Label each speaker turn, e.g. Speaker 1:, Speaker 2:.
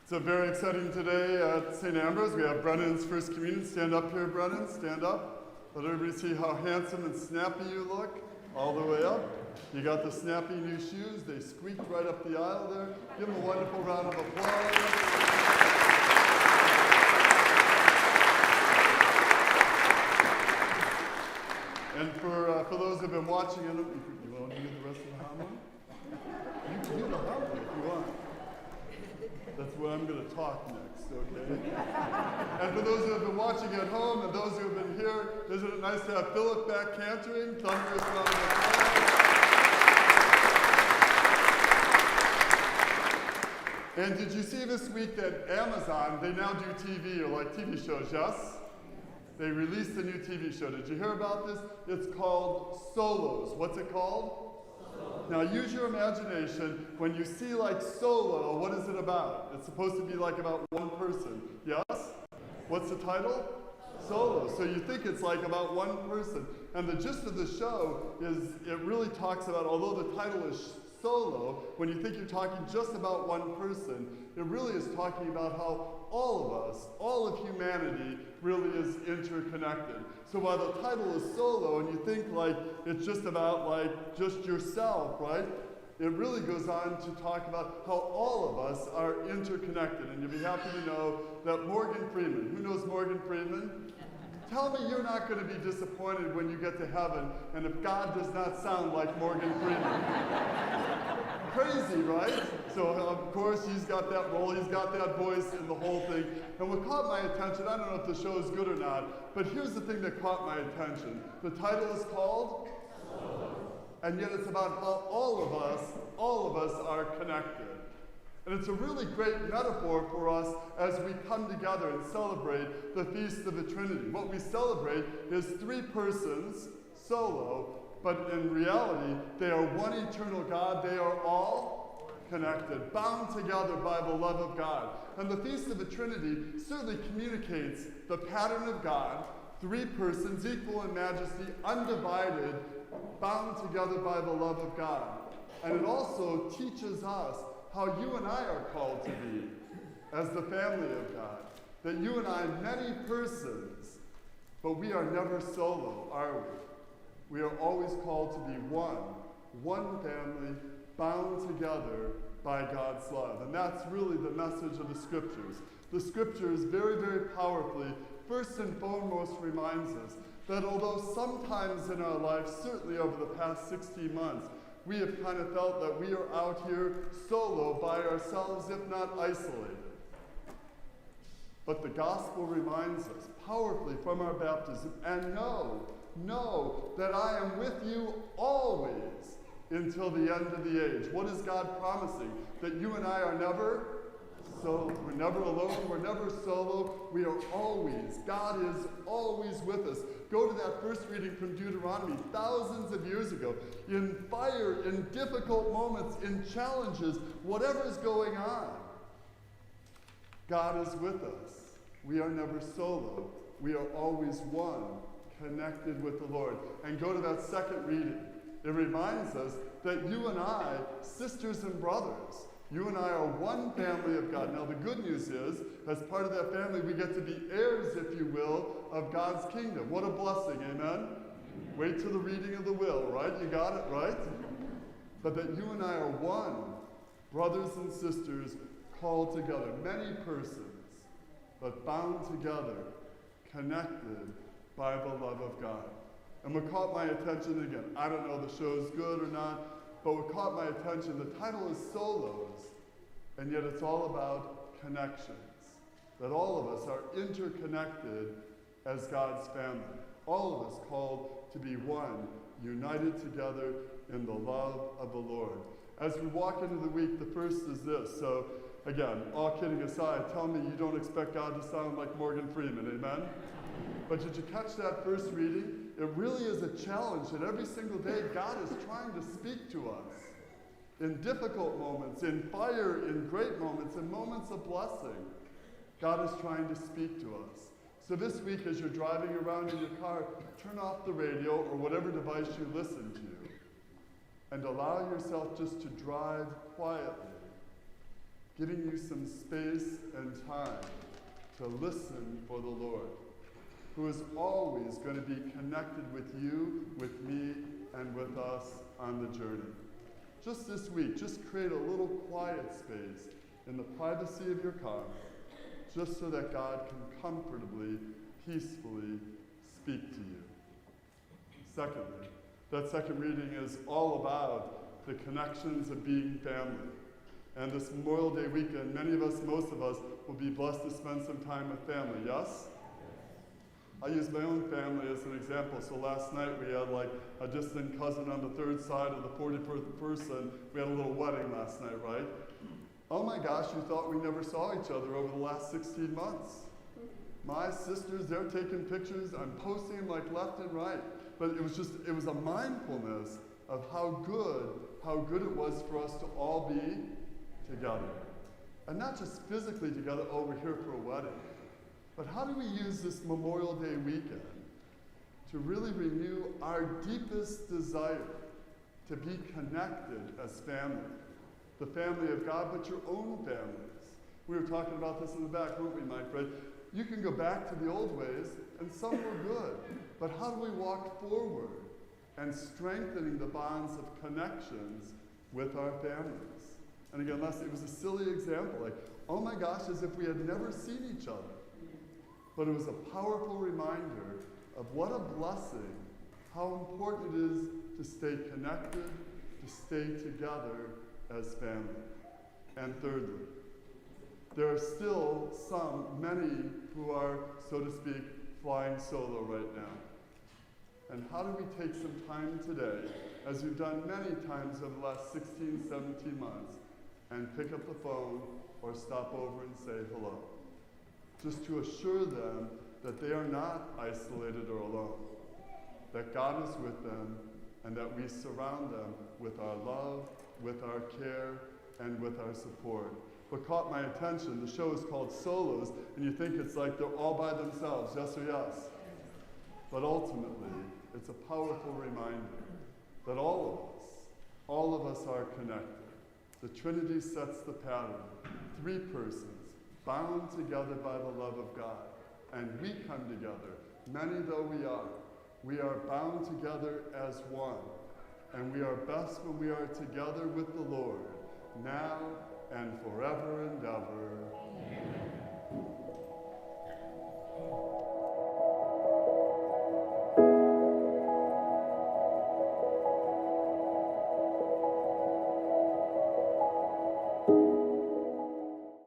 Speaker 1: So very exciting today at St. Ambrose. We have Brennan's First Communion. Stand up here, Brennan. Stand up. Let everybody see how handsome and snappy you look all the way up. You got the snappy new shoes. They squeaked right up the aisle there. Give them a wonderful round of applause. And for those who have been watching, you want to do the rest of the homily? You can do the homily if you want. That's where I'm going to talk next, okay? And for those who have been watching at home and those who have been here, isn't it nice to have Philip back cantering? Thunderous round of applause. And did you see this week that Amazon, they now do TV, or like TV shows, yes? They released a new TV show. Did you hear about this? It's called Solos. What's it called? Now use your imagination. When you see like Solo, what is it about? It's supposed to be like about one person. Yes? What's the title? Solo. So you think it's like about one person. And the gist of the show is it really talks about, although the title is Solo, when you think you're talking just about one person, it really is talking about how all of us, all of humanity, really is interconnected. So while the title is Solo, and you think like it's just about like just yourself, right? It really goes on to talk about how all of us are interconnected. And you'll be happy to know that Morgan Freeman, who knows Morgan Freeman? Tell me you're not going to be disappointed when you get to heaven and if God does not sound like Morgan Freeman. Crazy, right? So, of course, he's got that role, he's got that voice in the whole thing. And what caught my attention, I don't know if the show is good or not, but here's the thing that caught my attention. The title is called? And yet it's about how all of us are connected. And it's a really great metaphor for us as we come together and celebrate the Feast of the Trinity. What we celebrate is three persons, solo, but in reality, they are one eternal God. They are all connected, bound together by the love of God. And the Feast of the Trinity certainly communicates the pattern of God, three persons, equal in majesty, undivided, bound together by the love of God. And it also teaches us how you and I are called to be as the family of God. That you and I, many persons, but we are never solo, are we? We are always called to be one family, bound together by God's love. And that's really the message of the Scriptures. The Scriptures very, very powerfully, first and foremost, reminds us that although sometimes in our lives, certainly over the past 60 months, we have kind of felt that we are out here solo by ourselves, if not isolated. But the gospel reminds us powerfully from our baptism, and know that I am with you always until the end of the age. What is God promising? That you and I are never solo. We're never alone. We're never solo. We are always. God is always with us. Go to that first reading from Deuteronomy thousands of years ago. In fire, in difficult moments, in challenges, whatever is going on, God is with us. We are never solo. We are always one, connected with the Lord. And go to that second reading. It reminds us that you and I, sisters and brothers, you and I are one family of God. Now the good news is, as part of that family, we get to be heirs, if you will, of God's kingdom. What a blessing, amen? Wait till the reading of the will, right? You got it, right? But that you and I are one, brothers and sisters, called together, many persons, but bound together, connected by the love of God. And what caught my attention, again, I don't know if the show's good or not, but what caught my attention, the title is Solos, and yet it's all about connections. That all of us are interconnected as God's family. All of us called to be one, united together in the love of the Lord. As we walk into the week, the first is this. So, again, all kidding aside, tell me you don't expect God to sound like Morgan Freeman, amen? But did you catch that first reading? It really is a challenge that every single day God is trying to speak to us. In difficult moments, in fire, in great moments, in moments of blessing, God is trying to speak to us. So this week as you're driving around in your car, turn off the radio or whatever device you listen to and allow yourself just to drive quietly giving you some space and time to listen for the Lord, who is always going to be connected with you, with me, and with us on the journey. Just this week, just create a little quiet space in the privacy of your car, just so that God can comfortably, peacefully speak to you. Secondly, that second reading is all about the connections of being family. And this Memorial Day weekend, many of us, most of us, will be blessed to spend some time with family, yes? I use my own family as an example. So last night we had like a distant cousin on the third side of the 41st person. We had a little wedding last night, right? Oh my gosh, you thought we never saw each other over the last 16 months. My sisters, they're taking pictures. I'm posting them like left and right. But it was a mindfulness of how good it was for us to all be together. And not just physically together, oh, we're here for a wedding. But how do we use this Memorial Day weekend to really renew our deepest desire to be connected as family? The family of God, but your own families. We were talking about this in the back, weren't we, Mike? Right? You can go back to the old ways, and some were good. But how do we walk forward and strengthening the bonds of connections with our families? And again, it was a silly example, like, oh my gosh, as if we had never seen each other. But it was a powerful reminder of what a blessing, how important it is to stay connected, to stay together as family. And thirdly, there are still many who are, so to speak, flying solo right now. And how do we take some time today, as we've done many times over the last 16, 17 months, and pick up the phone or stop over and say hello? Just to assure them that they are not isolated or alone, that God is with them, and that we surround them with our love, with our care, and with our support. What caught my attention, the show is called Solos, and you think it's like they're all by themselves, yes or yes? But ultimately, it's a powerful reminder that all of us are connected. The Trinity sets the pattern. 3 persons, bound together by the love of God. And we come together, many though we are bound together as one. And we are best when we are together with the Lord, now and forever and ever. Amen.